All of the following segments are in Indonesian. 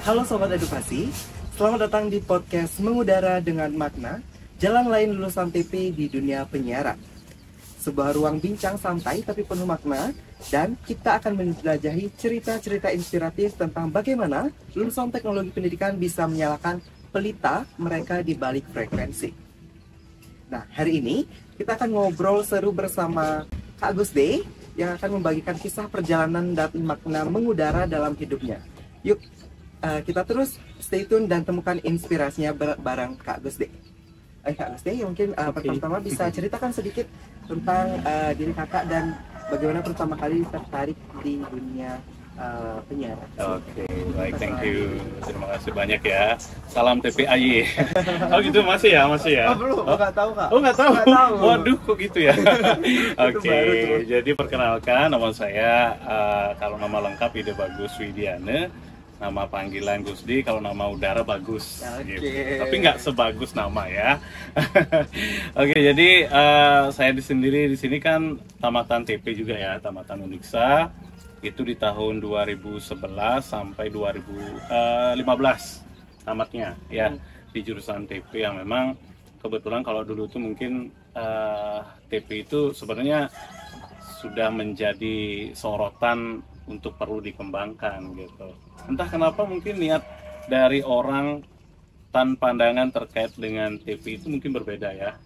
Halo Sobat Edukasi, selamat datang di podcast Mengudara dengan Makna, jalan lain lulusan TP di dunia penyiaran. Sebuah ruang bincang santai tapi penuh makna, dan kita akan menjelajahi cerita-cerita inspiratif tentang bagaimana lulusan teknologi pendidikan bisa menyalakan pelita mereka di balik frekuensi. Nah, hari ini kita akan ngobrol seru bersama Kak Gusde yang akan membagikan kisah perjalanan dan makna mengudara dalam hidupnya. Yuk, kita terus stay tune dan temukan inspirasinya bareng Kak Gusde. Kak Gusde, mungkin pertama-tama bisa ceritakan sedikit tentang diri kakak dan bagaimana pertama kali tertarik di dunia penyiaran. Oke, baik, thank you. Terima kasih banyak ya. Salam TPAY. Oh gitu, masih ya? Oh belum, nggak tahu Kak. Oh nggak tahu? Nggak tahu. Waduh, kok gitu ya? Oke, baru tuh. jadi perkenalkan nama saya, kalau nama lengkap Ide Bagus Widiane. Nama panggilan Gusdi, kalau nama udara Bagus. Oke. Gitu. Tapi nggak sebagus nama ya. Oke, jadi saya sendiri di sini kan tamatan TP juga ya, tamatan Uniksa. Itu di tahun 2011 sampai 2015 tamatnya ya, di jurusan TP yang memang kebetulan kalau dulu tuh mungkin TP itu sebenarnya sudah menjadi sorotan untuk perlu dikembangkan gitu. Entah kenapa mungkin niat dari orang tan pandangan terkait dengan TP itu mungkin berbeda ya.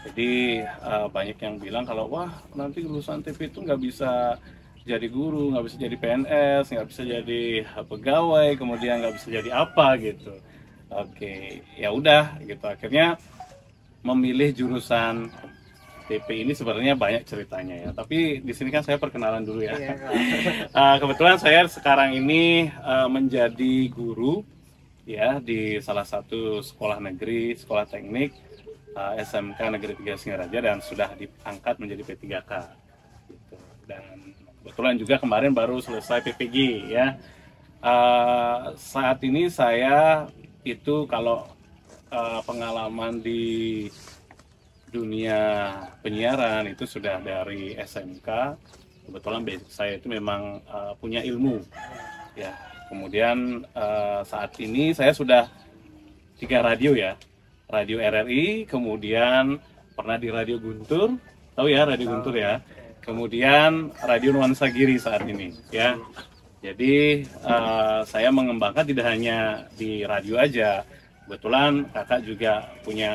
Jadi banyak yang bilang kalau wah nanti lulusan TP itu nggak bisa jadi guru, nggak bisa jadi PNS, nggak bisa jadi pegawai, kemudian nggak bisa jadi apa gitu. Oke, ya udah gitu. Akhirnya memilih jurusan TP ini sebenarnya banyak ceritanya ya. Tapi di sini kan saya perkenalan dulu ya. Kebetulan saya sekarang ini menjadi guru ya di salah satu sekolah negeri, sekolah teknik SMK Negeri 3 Singaraja, dan sudah diangkat menjadi P3K. Gitu. Dan kebetulan juga kemarin baru selesai PPG ya. Saat ini saya itu kalau pengalaman di dunia penyiaran itu sudah dari SMK. Kebetulan basic saya itu memang punya ilmu ya. Kemudian saat ini saya sudah 3 radio ya, radio RRI, kemudian pernah di radio Guntur, tahu ya radio Guntur ya, kemudian radio Nuansa Giri saat ini ya. Jadi saya mengembangkan tidak hanya di radio aja. Kebetulan kakak juga punya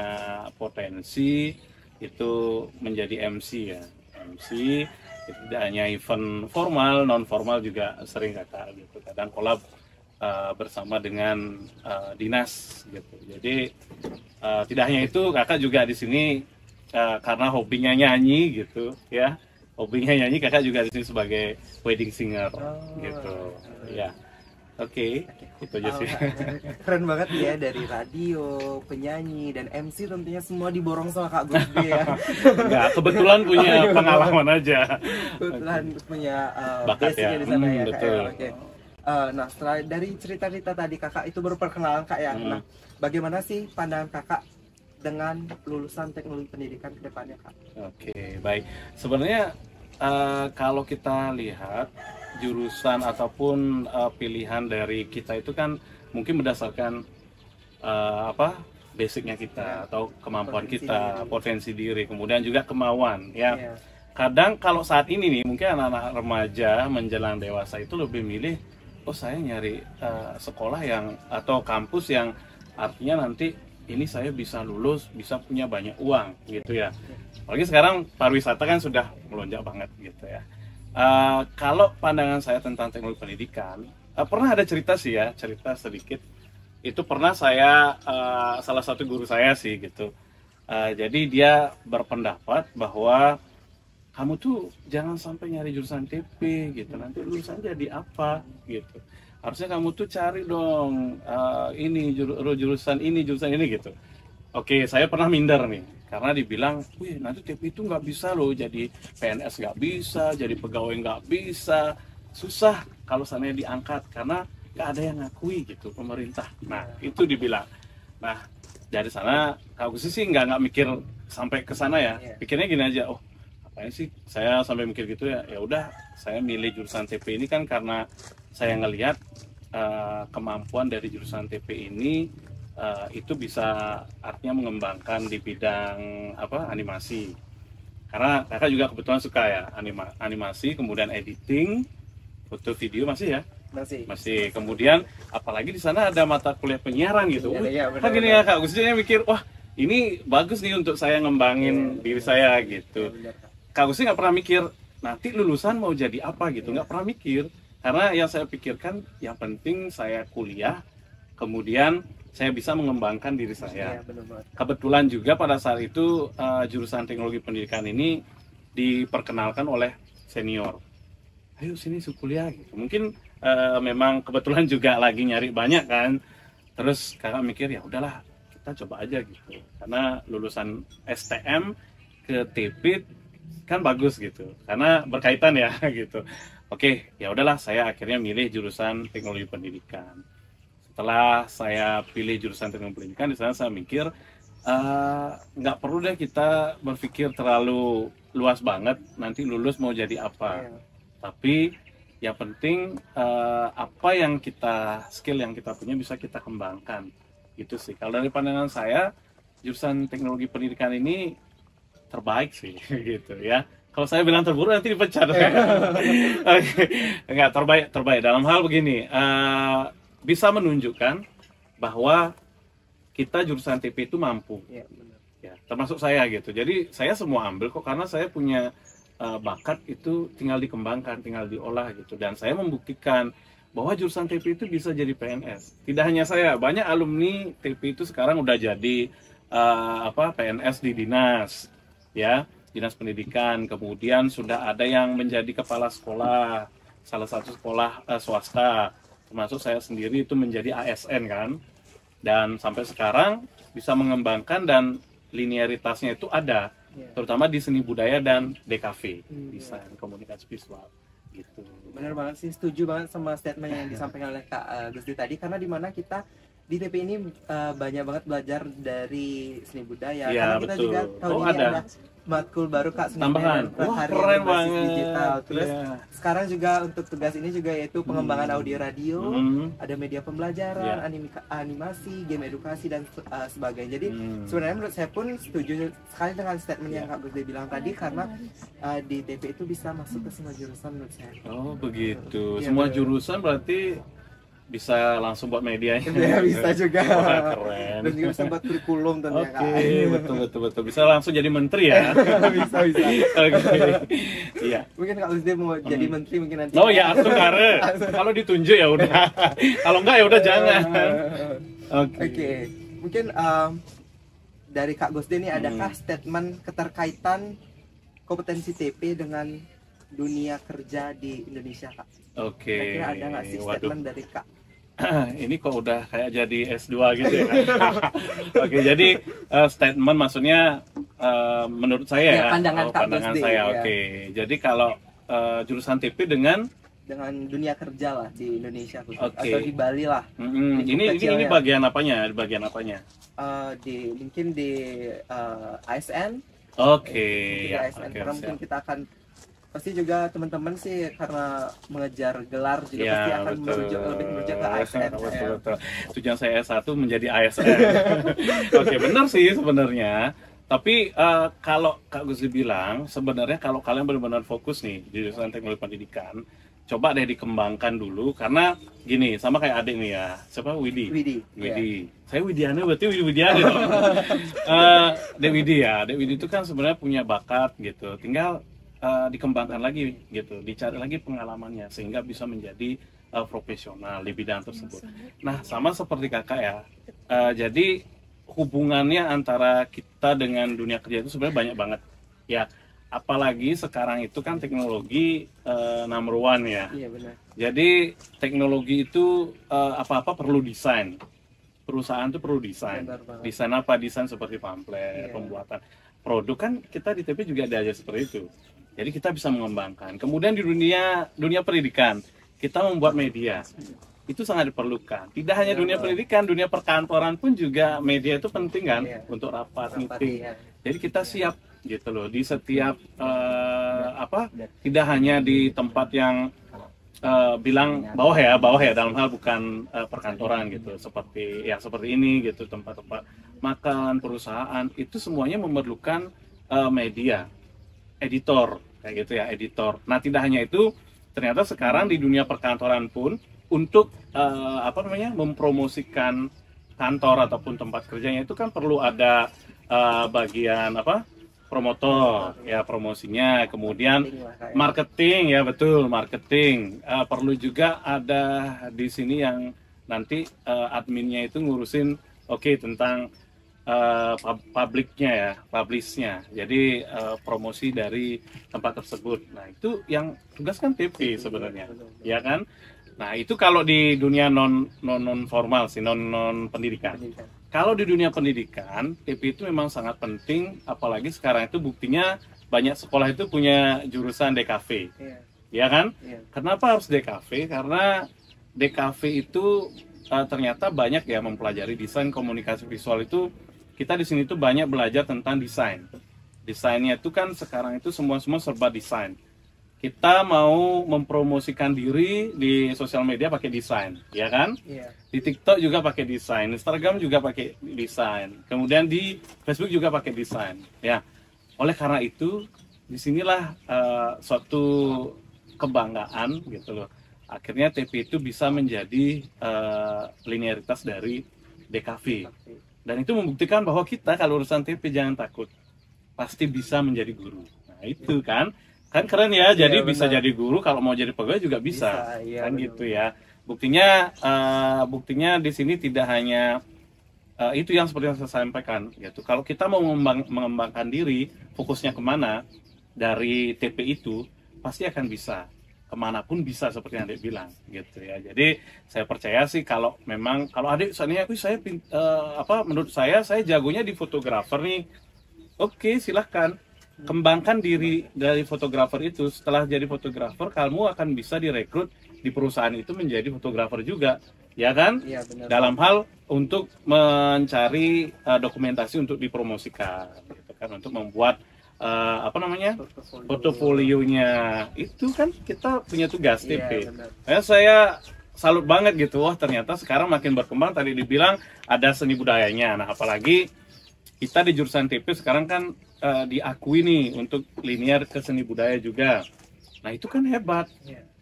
potensi itu menjadi MC ya. MC itu tidak hanya event formal, non formal juga sering kakak gitu. Kadang kolab bersama dengan dinas gitu. Jadi tidak hanya itu, kakak juga di sini karena hobinya nyanyi gitu ya. Hobinya nyanyi, kakak juga di sini sebagai wedding singer gitu. Ya. Oke, itu aja sih. Keren banget ya, dari radio, penyanyi, dan MC tentunya semua diborong sama Kak Gusde ya. Enggak, kebetulan punya pengalaman aja. Kebetulan punya Bakat basicnya ya. di sana ya Kak. Betul. Ya. Oke. Nah, setelah dari cerita-cerita tadi kakak itu baru perkenalan Kak ya. Nah, bagaimana sih pandangan kakak dengan lulusan teknologi pendidikan ke depannya Kak? Oke, baik. Sebenarnya kalau kita lihat jurusan ataupun pilihan dari kita itu kan mungkin berdasarkan basicnya kita atau kemampuan kita, potensi diri, kemudian juga kemauan ya. Kadang kalau saat ini nih mungkin anak-anak remaja menjelang dewasa itu lebih milih, oh saya nyari sekolah yang atau kampus yang artinya nanti ini saya bisa lulus, bisa punya banyak uang gitu ya. Apalagi sekarang pariwisata kan sudah melonjak banget gitu ya. Kalau pandangan saya tentang teknologi pendidikan, pernah ada cerita sih ya, cerita sedikit. Itu pernah saya, salah satu guru saya sih gitu. Jadi dia berpendapat bahwa kamu tuh jangan sampai nyari jurusan TP gitu, nanti lulusan jadi apa gitu. Harusnya kamu tuh cari dong jurusan ini gitu. Oke, saya pernah minder nih, karena dibilang, wih nanti TP itu nggak bisa loh, jadi PNS nggak bisa, jadi pegawai nggak bisa, susah kalau sana diangkat, karena nggak ada yang ngakui gitu, pemerintah. Nah, itu dibilang. Nah, dari sana, Kak Gusti sih nggak mikir sampai ke sana ya, pikirnya gini aja, oh apanya sih saya sampai mikir gitu ya, ya udah saya milih jurusan TP ini kan karena saya ngelihat kemampuan dari jurusan TP ini itu bisa artinya mengembangkan di bidang animasi. Karena kakak juga kebetulan suka ya animasi, kemudian editing, foto video masih ya? Masih. Kemudian apalagi di sana ada mata kuliah penyiaran gitu. Kan gini ya Kak, Gusnya mikir, wah ini bagus nih untuk saya ngembangin diri saya gitu. Kak Gusnya nggak pernah mikir nanti lulusan mau jadi apa gitu, nggak pernah mikir. Karena yang saya pikirkan yang penting saya kuliah, kemudian saya bisa mengembangkan diri saya. Kebetulan juga pada saat itu jurusan teknologi pendidikan ini diperkenalkan oleh senior. Ayo sini kuliah gitu. Mungkin memang kebetulan juga lagi nyari banyak kan. Terus kakak mikir ya udahlah kita coba aja gitu. Karena lulusan STM ke TP kan bagus gitu. Karena berkaitan ya gitu. Oke, ya udahlah saya akhirnya milih jurusan teknologi pendidikan. Setelah saya pilih jurusan teknologi pendidikan, di sana saya mikir nggak perlu deh kita berpikir terlalu luas banget nanti lulus mau jadi apa. Tapi yang penting apa yang skill yang kita punya bisa kita kembangkan gitu sih. Kalau dari pandangan saya jurusan teknologi pendidikan ini terbaik sih gitu ya. Kalau saya bilang terburuk nanti dipecat. Enggak, terbaik dalam hal begini, bisa menunjukkan bahwa kita jurusan TP itu mampu ya, termasuk saya gitu. Jadi saya semua ambil kok karena saya punya bakat itu tinggal dikembangkan, tinggal diolah gitu. Dan saya membuktikan bahwa jurusan TP itu bisa jadi PNS. Tidak hanya saya, banyak alumni TP itu sekarang udah jadi PNS di dinas, ya, dinas pendidikan. Kemudian sudah ada yang menjadi kepala sekolah, salah satu sekolah swasta. Termasuk saya sendiri itu menjadi ASN kan. Dan sampai sekarang bisa mengembangkan dan linearitasnya itu ada. Terutama di seni budaya dan DKV, desain komunikasi visual gitu. Benar banget sih, setuju banget sama statement yang disampaikan oleh Kak Gusdi tadi, karena dimana kita di TP ini banyak banget belajar dari seni budaya, karena kita betul. juga tahun ini ada matkul baru Kak, seni tambahan. Prakarya Keren berbasis banget digital. Terus sekarang juga untuk tugas ini juga yaitu pengembangan audio radio, ada media pembelajaran, animasi, game edukasi dan sebagainya. Jadi sebenarnya menurut saya pun setuju sekali dengan statement yang Kak Gusdi bilang tadi, karena di TP itu bisa masuk ke semua jurusan menurut saya. Oh begitu, semua jurusan berarti bisa langsung buat medianya. Ya, bisa juga. Wah, keren. Dan juga bisa buat kurikulum tentunya. Betul. Bisa langsung jadi menteri ya. bisa. Oke. Iya. Mungkin Kak Gusdi mau jadi menteri mungkin nanti. Oh ya, langsung kare. Kalau ditunjuk ya udah. Kalau enggak ya udah jangan. Oke. Mungkin dari Kak Gusdi ini adakah statement keterkaitan kompetensi TP dengan dunia kerja di Indonesia, Kak? Oke. Kira-kira ada nggak sih statement dari Kak? Ini kok udah kayak jadi S2 gitu ya. Oke, jadi statement maksudnya menurut saya ya, pandangan saya. Oke. Jadi kalau jurusan TP dengan dunia kerja lah di Indonesia atau di Bali lah. Ini bagian apanya? Mungkin di ASN. Oke. Karena mungkin kita akan pasti juga teman-teman sih karena mengejar gelar juga pasti akan lebih merujuk ke ASN. Betul. Tujuan saya S1 menjadi ASN. Oke, benar sih sebenarnya. Tapi kalau Kak Gusdi bilang sebenarnya kalau kalian benar-benar fokus nih di jurusan teknologi pendidikan, coba deh dikembangkan dulu, karena gini, sama kayak adik nih ya, siapa? Widi. Saya Widiana, berarti Widiana dong. Dek Widi itu kan sebenarnya punya bakat gitu, tinggal dikembangkan lagi gitu, dicari lagi pengalamannya sehingga bisa menjadi profesional di bidang tersebut. Nah, sama seperti kakak ya, jadi hubungannya antara kita dengan dunia kerja itu sebenarnya banyak banget ya. Apalagi sekarang itu kan teknologi number one ya. Iya, benar. Jadi teknologi itu apa-apa perlu desain. Perusahaan itu perlu desain. Desain apa? Desain seperti pamflet, pembuatan produk kan kita di TP juga diajar seperti itu. Jadi kita bisa mengembangkan. Kemudian di dunia pendidikan kita membuat media. Itu sangat diperlukan. Tidak hanya dunia pendidikan, dunia perkantoran pun juga media itu penting kan untuk rapat, meeting. Jadi kita siap gitu loh di setiap tidak hanya di tempat yang bilang bawah ya dalam hal bukan perkantoran gitu, seperti ini gitu, tempat-tempat makan, perusahaan itu semuanya memerlukan media, editor kayak gitu ya, editor. Nah, tidak hanya itu, ternyata sekarang di dunia perkantoran pun untuk mempromosikan kantor ataupun tempat kerjanya itu kan perlu ada bagian promotor ya, promosinya, kemudian marketing ya, betul, marketing. Perlu juga ada di sini yang nanti adminnya itu ngurusin tentang publiknya ya, publishnya, jadi promosi dari tempat tersebut. Nah, itu yang tugas kan TP sebenarnya, ya kan. Nah, itu kalau di dunia non formal sih, non pendidikan. Kalau di dunia pendidikan, TP itu memang sangat penting, apalagi sekarang itu buktinya banyak sekolah itu punya jurusan DKV, ya kan? Kenapa harus DKV? Karena DKV itu ternyata banyak ya mempelajari desain komunikasi visual itu. Kita di sini tuh banyak belajar tentang desain. Desainnya itu kan sekarang itu semua serba desain. Kita mau mempromosikan diri di sosial media pakai desain, ya kan? Di TikTok juga pakai desain, Instagram juga pakai desain, kemudian di Facebook juga pakai desain, ya. Oleh karena itu, disinilah suatu kebanggaan gitu loh. Akhirnya TP itu bisa menjadi linearitas dari DKV. Dan itu membuktikan bahwa kita kalau urusan TP jangan takut, pasti bisa menjadi guru. Nah, itu kan keren ya. Jadi bisa jadi guru, kalau mau jadi pegawai juga bisa kan gitu ya. Buktinya di sini tidak hanya itu yang seperti yang saya sampaikan gitu. Kalau kita mau mengembangkan diri, fokusnya kemana dari TP itu pasti akan bisa, kemanapun bisa, seperti yang Adik bilang gitu ya. Jadi saya percaya sih kalau Adik soalnya menurut saya jagonya di fotografer nih, oke, silahkan kembangkan diri dari fotografer itu. Setelah jadi fotografer, kamu akan bisa direkrut di perusahaan itu menjadi fotografer juga, ya kan? Iya, benar. Dalam hal untuk mencari dokumentasi untuk dipromosikan, gitu kan? Untuk membuat portofolionya. Itu kan kita punya tugas TP. Saya salut banget gitu. Wah, ternyata sekarang makin berkembang. Tadi dibilang ada seni budayanya. Nah, apalagi kita di jurusan TP sekarang kan diakui nih untuk linear ke seni budaya juga. Nah, itu kan hebat.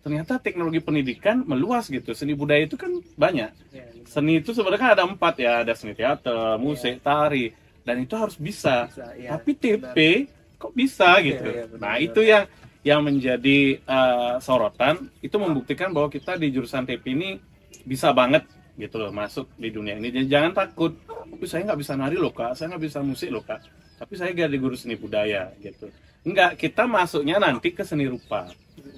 Ternyata teknologi pendidikan meluas gitu. Seni budaya itu kan banyak. Seni itu sebenarnya kan ada 4 ya. Ada seni teater, musik, tari. Dan itu harus bisa. Tapi TP kok bisa gitu. Nah, itu yang menjadi sorotan. Itu membuktikan bahwa kita di jurusan TP ini bisa banget gitu loh masuk di dunia ini. Jadi jangan takut. Tapi saya nggak bisa nari loh Kak, saya nggak bisa musik loh Kak. Tapi saya jadi guru seni budaya gitu. Enggak, kita masuknya nanti ke seni rupa.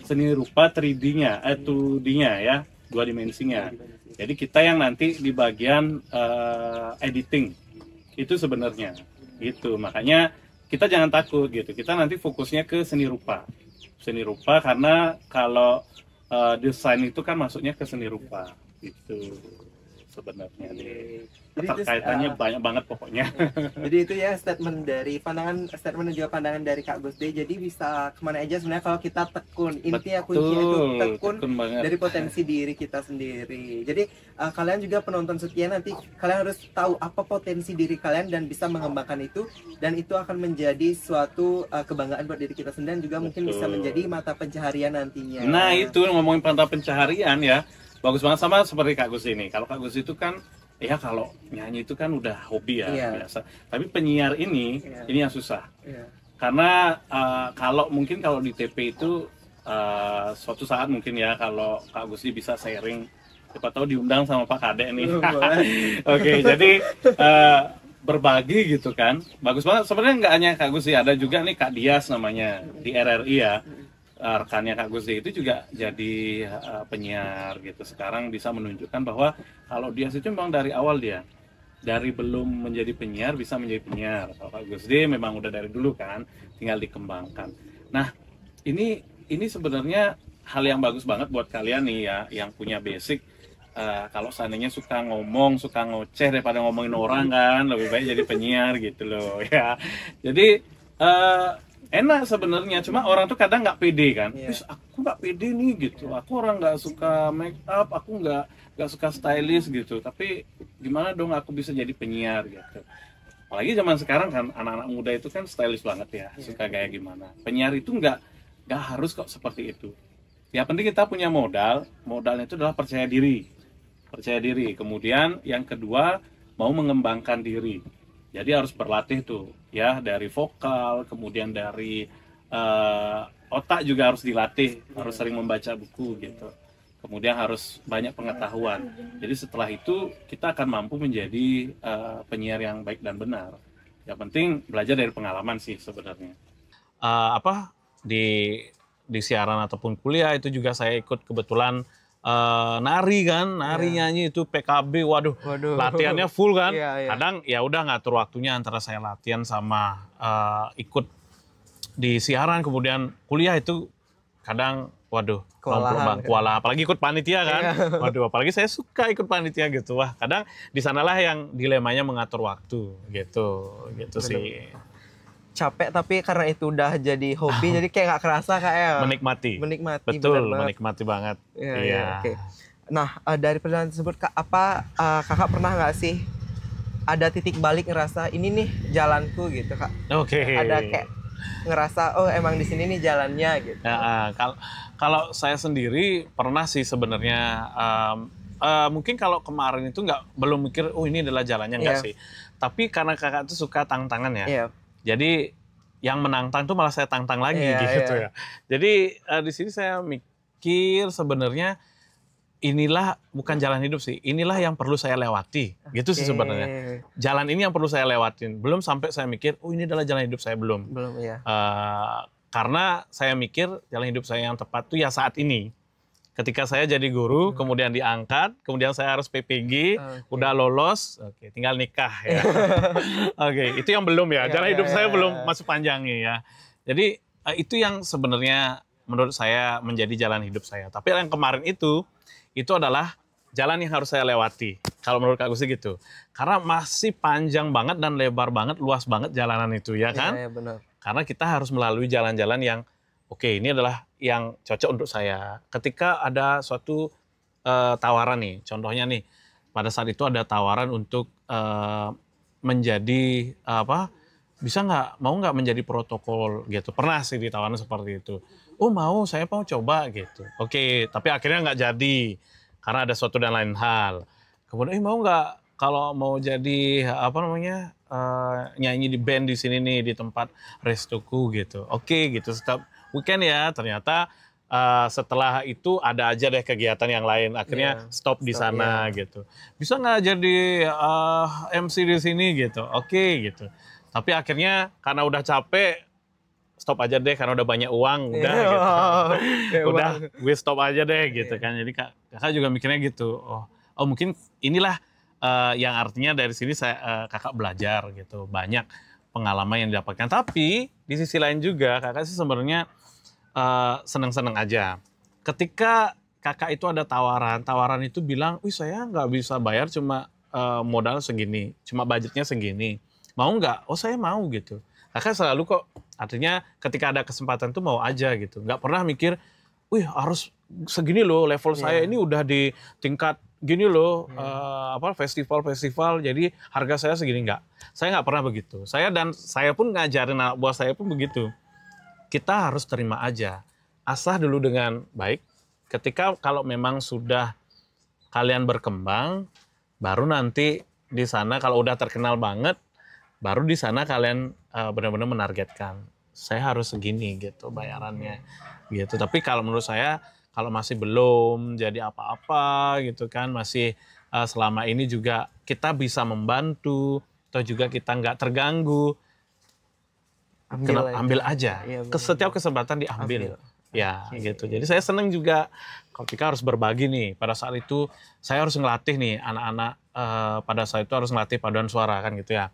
Seni rupa 3D-nya, 2D-nya ya, 2 dimensinya. Jadi kita yang nanti di bagian editing itu sebenarnya gitu. Makanya kita jangan takut gitu. Kita nanti fokusnya ke seni rupa. Seni rupa karena kalau desain itu kan masuknya ke seni rupa gitu sebenarnya. Kaitannya banyak banget pokoknya. Jadi itu ya statement dan juga pandangan dari Kak Gusde. Jadi bisa kemana aja sebenarnya kalau kita tekun. Intinya kuncinya itu tekun dari potensi diri kita sendiri. Jadi kalian juga penonton setia, nanti kalian harus tahu apa potensi diri kalian dan bisa mengembangkan itu, dan itu akan menjadi suatu kebanggaan buat diri kita sendiri, dan juga mungkin bisa menjadi mata pencaharian nantinya. Nah, itu ngomongin mata pencaharian ya. Bagus banget, sama seperti Kak Gus ini. Kalau Kak Gus itu kan ya kalau nyanyi itu kan udah hobi ya, biasa. Tapi penyiar ini yang susah. Karena kalau di TP itu suatu saat mungkin ya kalau Kak Gus bisa sharing, siapa tahu diundang sama Pak Kadek nih. Oke, jadi berbagi gitu kan. Bagus banget. Sebenarnya nggak hanya Kak Gus, ada juga nih Kak Dias namanya di RRI ya. Rekannya Kak Gus itu juga jadi penyiar gitu. Sekarang bisa menunjukkan bahwa kalau Dias itu memang dari awal dari belum menjadi penyiar bisa menjadi penyiar. Kalau Kak Gus memang udah dari dulu kan, tinggal dikembangkan. Nah, ini sebenarnya hal yang bagus banget buat kalian nih ya, yang punya basic. Kalau seandainya suka ngomong, suka ngoceh daripada ngomongin orang kan, lebih baik jadi penyiar gitu loh ya. Jadi enak sebenarnya, cuma orang tuh kadang nggak pede kan. Terus aku aku nggak pede nih gitu, aku orang nggak suka make up, aku nggak suka stylish gitu, tapi gimana dong aku bisa jadi penyiar gitu. Apalagi zaman sekarang kan anak-anak muda itu kan stylish banget ya, suka gaya gimana. Penyiar itu nggak harus kok seperti itu. Yang penting kita punya modalnya itu adalah percaya diri. Kemudian yang kedua mau mengembangkan diri. Jadi harus berlatih tuh ya, dari vokal, kemudian dari otak juga harus dilatih, harus sering membaca buku gitu. Kemudian harus banyak pengetahuan. Jadi setelah itu kita akan mampu menjadi penyiar yang baik dan benar. Yang penting belajar dari pengalaman sih sebenarnya. Apa di siaran ataupun kuliah itu juga saya ikut kebetulan nari kan, nyanyi itu PKB, waduh. Latihannya full kan. Kadang ya udah ngatur waktunya antara saya latihan sama ikut di siaran, kemudian kuliah itu kadang waduh kewalahan, apalagi ikut panitia kan. Waduh, apalagi saya suka ikut panitia gitu. Wah, kadang di sanalah yang dilemanya mengatur waktu gitu sih. Capek tapi karena itu udah jadi hobi jadi kayak nggak kerasa kayak menikmati. Betul, menikmati banget. Iya. Okay. Nah, dari perjalanan tersebut kakak pernah nggak sih ada titik balik ngerasa ini nih jalanku gitu, Kak? Oke. Ada kayak ngerasa oh emang di sini nih jalannya gitu. Kalau saya sendiri pernah sih sebenarnya, mungkin kalau kemarin itu belum mikir oh ini adalah jalannya, enggak sih. Tapi karena kakak tuh suka tantangan ya. Jadi yang menantang tuh malah saya tantang lagi gitu ya. Jadi di sini saya mikir sebenarnya inilah bukan jalan hidup sih, inilah yang perlu saya lewati, gitu sih sebenarnya. Jalan ini yang perlu saya lewatin, belum sampai saya mikir, oh ini adalah jalan hidup saya, belum. Ya. Karena saya mikir jalan hidup saya yang tepat tuh ya saat ini. Ketika saya jadi guru, kemudian diangkat, kemudian saya harus PPG, udah lolos, tinggal nikah ya. Itu yang belum ya, jalan hidup saya belum masih panjang ya. Jadi itu yang sebenarnya menurut saya menjadi jalan hidup saya. Tapi yang kemarin itu adalah jalan yang harus saya lewati. Kalau menurut Kak Gusti gitu. Karena masih panjang banget dan lebar banget, luas banget jalanan itu ya kan? Iya, benar. Karena kita harus melalui jalan-jalan yang ini adalah yang cocok untuk saya. Ketika ada suatu tawaran nih, contohnya nih, pada saat itu ada tawaran untuk menjadi mau nggak menjadi protokol gitu. Pernah sih ditawarin seperti itu. Oh mau, saya mau coba gitu. Tapi akhirnya nggak jadi karena ada suatu dan lain hal. Kemudian mau nggak kalau mau jadi nyanyi di band di sini nih di tempat restoku gitu. Gitu setiap weekend ya. Ternyata setelah itu ada aja deh kegiatan yang lain. Akhirnya stop di sana gitu. Bisa nggak jadi MC di sini gitu. Gitu. Tapi akhirnya karena udah capek, stop aja deh karena udah banyak uang, udah gitu. Udah, gue stop aja deh gitu kan. Jadi kakak juga mikirnya gitu. Oh mungkin inilah yang artinya dari sini kakak belajar gitu. Banyak pengalaman yang didapatkan. Tapi di sisi lain juga kakak sih sebenarnya seneng-seneng aja. Ketika kakak itu ada tawaran itu bilang, wih saya nggak bisa bayar cuma modal segini, cuma budgetnya segini. Mau nggak? Oh saya mau gitu. Kakak selalu kok, artinya ketika ada kesempatan tuh mau aja gitu. Nggak pernah mikir, wih harus segini loh level saya ini udah di tingkat gini loh, festival-festival, jadi harga saya segini. Nggak. Saya nggak pernah begitu. Saya pun ngajarin anak buah saya pun begitu. Kita harus terima aja. Asah dulu dengan baik. Ketika kalau memang sudah kalian berkembang, baru nanti di sana kalau udah terkenal banget, baru di sana kalian benar-benar menargetkan saya harus segini gitu bayarannya gitu. Tapi kalau menurut saya kalau masih belum jadi apa-apa gitu kan, masih selama ini juga kita bisa membantu atau juga kita nggak terganggu, ambil aja. Setiap kesempatan diambil. Ya gitu. Jadi saya senang juga ketika harus berbagi nih. Pada saat itu saya harus ngelatih nih anak-anak, pada saat itu harus ngelatih paduan suara kan gitu ya.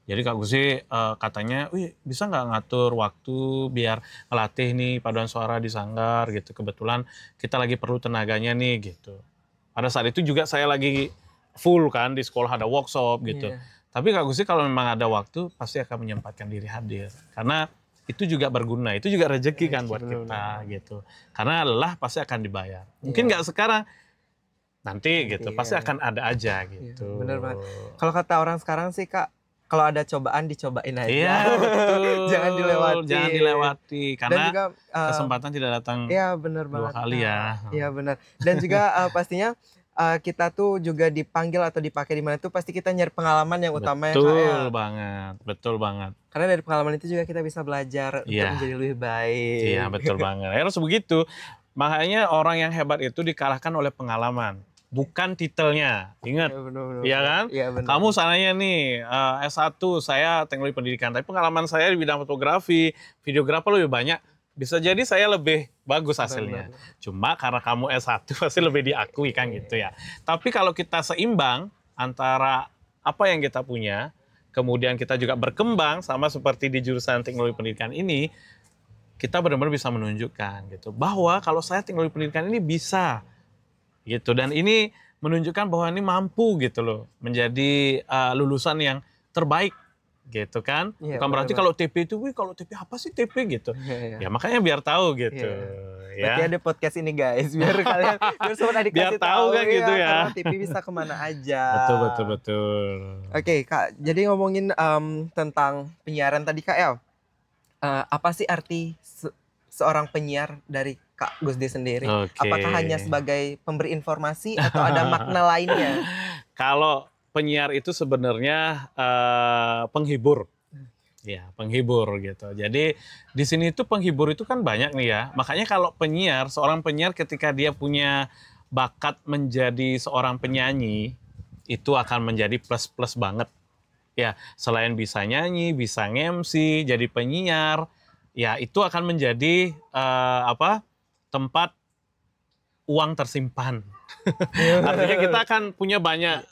Jadi Kak Gusti katanya, wih bisa nggak ngatur waktu biar ngelatih nih paduan suara di Sanggar gitu. Kebetulan kita lagi perlu tenaganya nih gitu. Pada saat itu juga saya lagi full kan di sekolah ada workshop gitu. Tapi Kak Gusti kalau memang ada waktu pasti akan menyempatkan diri hadir. Karena itu juga berguna, itu juga rezeki kan buat bener, kita gitu. Karena lelah pasti akan dibayar. Mungkin nggak sekarang, nanti gitu, pasti akan ada aja gitu. Bener banget. Kalau kata orang sekarang sih Kak, kalau ada cobaan dicobain aja. Iya betul. Jangan dilewati. Jangan dilewati karena Dan juga kesempatan tidak datang iya bener dua banget. kali ya. Iya benar. Dan juga pastinya kita tuh juga dipanggil atau dipakai di mana tuh pasti kita nyari pengalaman yang utama ya Kak. Betul banget, betul banget. Karena dari pengalaman itu juga kita bisa belajar untuk menjadi lebih baik. Iya betul banget. Harus begitu. Makanya orang yang hebat itu dikalahkan oleh pengalaman, bukan titelnya. Ingat, iya kan? Iya benar. Kamu sananya nih S1, saya teknologi pendidikan, tapi pengalaman saya di bidang fotografi, videografer lebih banyak. Bisa jadi saya lebih bagus hasilnya. Cuma karena kamu S1 pasti lebih diakui kan gitu ya. Tapi kalau kita seimbang antara apa yang kita punya, kemudian kita juga berkembang sama seperti di jurusan teknologi pendidikan ini, kita benar-benar bisa menunjukkan gitu bahwa kalau saya teknologi pendidikan ini bisa gitu, dan ini menunjukkan bahwa ini mampu gitu loh menjadi lulusan yang terbaik gitu kan. Iya, bukan berarti kalau TP itu, kalau TP apa sih TP gitu. Ya makanya biar tahu gitu. Ya. Berarti ada podcast ini guys, biar kalian, biar sobat adik biar tahu kan gitu ya. Karena TV bisa kemana aja. Betul. Oke Kak, jadi ngomongin tentang penyiaran tadi Kak ya. Apa sih arti seorang penyiar dari Kak Gusdi sendiri? Apakah hanya sebagai pemberi informasi atau ada makna lainnya? Kalau penyiar itu sebenarnya penghibur. Ya, penghibur gitu. Jadi di sini itu penghibur itu kan banyak nih ya. Makanya kalau penyiar, seorang penyiar ketika dia punya bakat menjadi seorang penyanyi, itu akan menjadi plus-plus banget. Ya, selain bisa nyanyi, bisa nge-MC, jadi penyiar, ya itu akan menjadi tempat uang tersimpan. Artinya kita akan punya banyak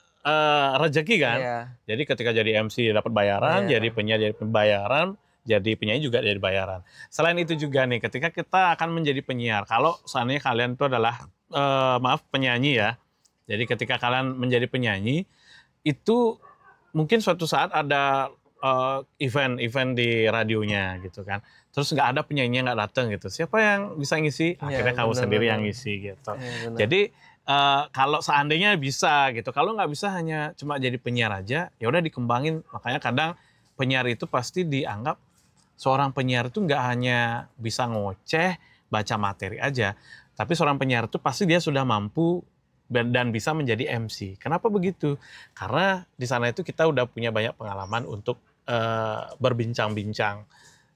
rezeki kan. Jadi ketika jadi MC dapat bayaran, jadi penyiar jadi pembayaran, jadi penyanyi juga jadi bayaran. Selain itu juga nih, ketika kita akan menjadi penyiar, kalau seandainya kalian itu adalah penyanyi ya. Jadi ketika kalian menjadi penyanyi, itu mungkin suatu saat ada event di radionya gitu kan. Terus nggak ada penyanyi yang nggak datang gitu. Siapa yang bisa ngisi? Akhirnya kamu sendiri yang ngisi gitu. Jadi kalau seandainya bisa gitu, kalau nggak bisa hanya cuma jadi penyiar aja, ya udah dikembangin. Makanya kadang penyiar itu pasti dianggap seorang penyiar itu nggak hanya bisa ngoceh, baca materi aja, tapi seorang penyiar itu pasti dia sudah mampu dan bisa menjadi MC. Kenapa begitu? Karena di sana itu kita udah punya banyak pengalaman untuk berbincang-bincang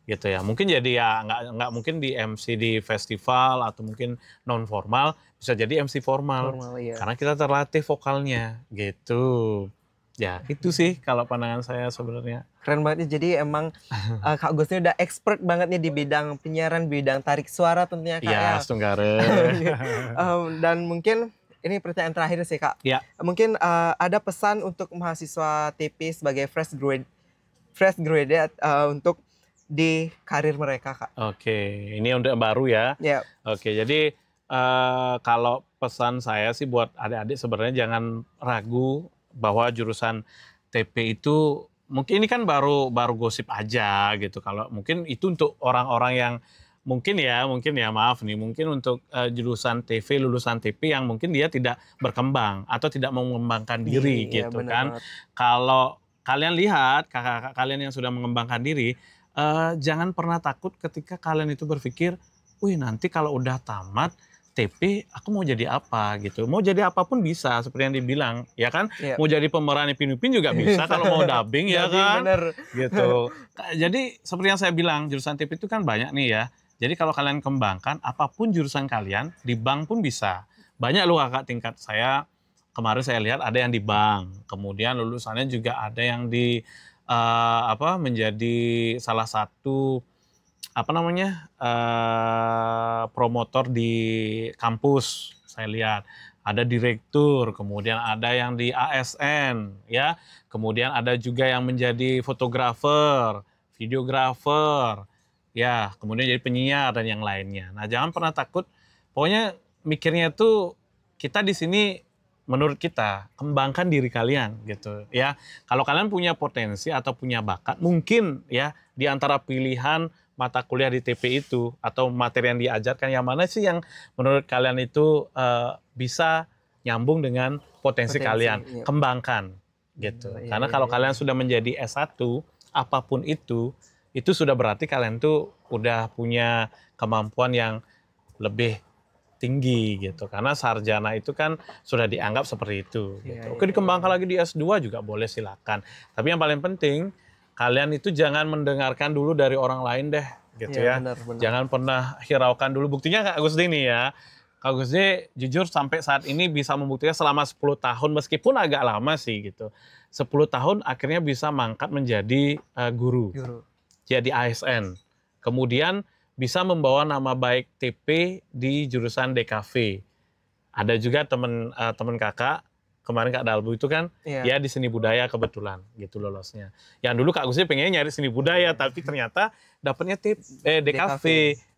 gitu ya. Mungkin jadi ya nggak mungkin di MC di festival atau mungkin non formal, bisa jadi MC formal karena kita terlatih vokalnya gitu. Ya itu sih kalau pandangan saya sebenarnya. Keren banget nih. Jadi emang Kak Gus ini udah expert banget nih di bidang penyiaran, bidang tarik suara tentunya Kak. Iya, Stunggare. Dan mungkin ini pertanyaan terakhir sih Kak. Ya. Mungkin ada pesan untuk mahasiswa TP sebagai fresh graduate untuk di karir mereka Kak. Oke, ini udah baru ya. Ya. Oke, jadi kalau pesan saya sih buat adik-adik sebenarnya jangan ragu bahwa jurusan TP itu mungkin ini kan baru gosip aja gitu. Kalau mungkin itu untuk orang-orang yang mungkin ya maaf nih, mungkin untuk jurusan TV, lulusan TP yang mungkin dia tidak berkembang atau tidak mau mengembangkan diri gitu kan. Kalau kalian lihat kakak-kakak kalian yang sudah mengembangkan diri, jangan pernah takut ketika kalian itu berpikir, wih nanti kalau udah tamat TP aku mau jadi apa gitu. Mau jadi apapun bisa seperti yang dibilang ya kan. Mau jadi pemeran Ipin Ipin juga bisa kalau mau dubbing ya kan. Bener. Gitu. Jadi seperti yang saya bilang jurusan TP itu kan banyak nih ya. Jadi kalau kalian kembangkan apapun jurusan kalian, di bank pun bisa. Banyak loh kakak tingkat saya kemarin saya lihat ada yang di bank. Kemudian lulusannya juga ada yang di menjadi salah satu promotor di kampus. Saya lihat ada direktur, kemudian ada yang di ASN ya, kemudian ada juga yang menjadi fotografer, videografer ya, kemudian jadi penyiar dan yang lainnya. Nah, jangan pernah takut. Pokoknya mikirnya tuh kita di sini menurut kita kembangkan diri kalian gitu ya. Kalau kalian punya potensi atau punya bakat, mungkin ya di antara pilihan mata kuliah di TP itu atau materi yang diajarkan, yang mana sih yang menurut kalian itu bisa nyambung dengan potensi kalian, iya. kembangkan gitu. Iya, Karena iya, kalau iya. kalian sudah menjadi S1, apapun itu sudah berarti kalian tuh udah punya kemampuan yang lebih tinggi gitu. Karena sarjana itu kan sudah dianggap seperti itu. Gitu. Iya, Oke, iya, dikembangkan lagi di S2 juga boleh, silakan. Tapi yang paling penting kalian itu jangan mendengarkan dulu dari orang lain deh, gitu Iya, ya. benar. Jangan pernah hiraukan dulu. Buktinya Kak Gusdi nih ya. Kak Gusdi jujur sampai saat ini bisa membuktikan selama 10 tahun, meskipun agak lama sih gitu. 10 tahun akhirnya bisa mangkat menjadi guru, jadi ASN. Kemudian bisa membawa nama baik TP di jurusan DKV. Ada juga teman kakak, kemarin Kak Dalbu itu kan, dia di seni budaya kebetulan gitu lolosnya. Yang dulu Kak Gusdi pengennya nyari seni budaya, tapi ternyata dapatnya DKV.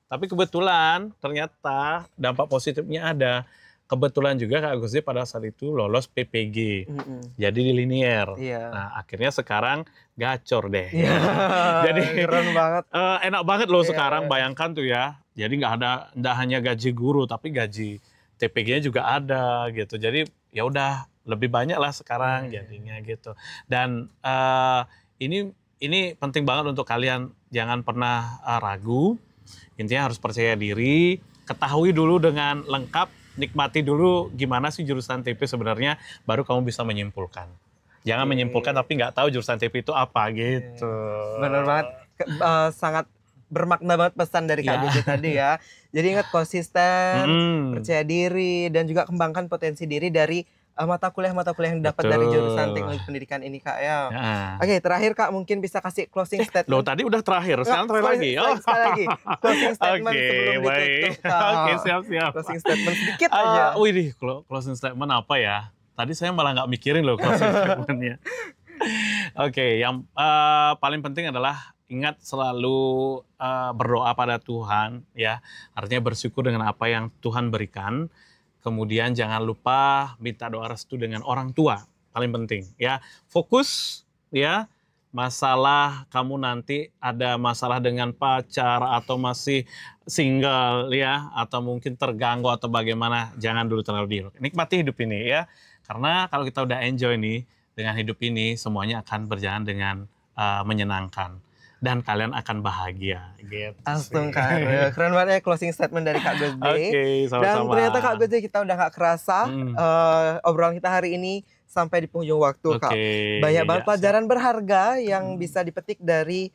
Tapi kebetulan ternyata dampak positifnya ada. Kebetulan juga Kak Gusdi pada saat itu lolos PPG, jadi di linier. Nah akhirnya sekarang gacor deh. Jadi keren banget. Enak banget loh sekarang, bayangkan tuh ya. Jadi nggak hanya gaji guru, tapi gaji TPG-nya juga ada gitu. Jadi ya udah lebih banyak lah sekarang jadinya gitu. Dan ini penting banget untuk kalian, jangan pernah ragu. Intinya harus percaya diri, ketahui dulu dengan lengkap, nikmati dulu gimana sih jurusan TP sebenarnya, baru kamu bisa menyimpulkan. Jangan menyimpulkan tapi nggak tahu jurusan TP itu apa gitu. Benar banget, sangat bermakna banget pesan dari Kak Gusdi tadi ya. Jadi ingat konsisten, percaya diri, dan juga kembangkan potensi diri dari mata kuliah yang didapat dari jurusan teknik pendidikan ini Kak ya. Oke, terakhir Kak mungkin bisa kasih closing statement. Loh tadi udah terakhir, sekarang terakhir lagi. Sekali lagi. Closing statement sebelum ditutup Kak. Oke, siap. Closing statement sedikit aja. Wih, closing statement apa ya? Tadi saya malah nggak mikirin loh closing statementnya. Oke, yang paling penting adalah ingat selalu berdoa pada Tuhan ya. Artinya bersyukur dengan apa yang Tuhan berikan. Kemudian jangan lupa minta doa restu dengan orang tua, paling penting ya. Fokus ya, masalah kamu nanti ada masalah dengan pacar atau masih single ya, atau mungkin terganggu atau bagaimana, jangan dulu terlalu dulu. Nikmati hidup ini ya. Karena kalau kita udah enjoy nih dengan hidup ini, semuanya akan berjalan dengan menyenangkan. Dan kalian akan bahagia gitu. Langsung Kak, keren banget ya closing statement dari Kak Gusdi. Oke, sama-sama. Dan ternyata Kak Gusdi kita udah gak kerasa obrolan kita hari ini sampai di penghujung waktu Kak. Banyak banget pelajaran berharga yang bisa dipetik dari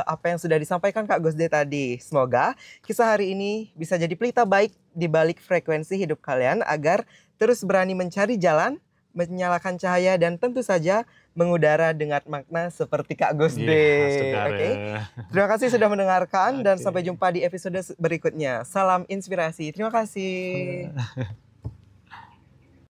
apa yang sudah disampaikan Kak Gusdi tadi. Semoga kisah hari ini bisa jadi pelita baik di balik frekuensi hidup kalian agar terus berani mencari jalan, menyalakan cahaya, dan tentu saja mengudara dengan makna seperti Kak Gusdi. Oke. Terima kasih sudah mendengarkan dan sampai jumpa di episode berikutnya. Salam inspirasi. Terima kasih.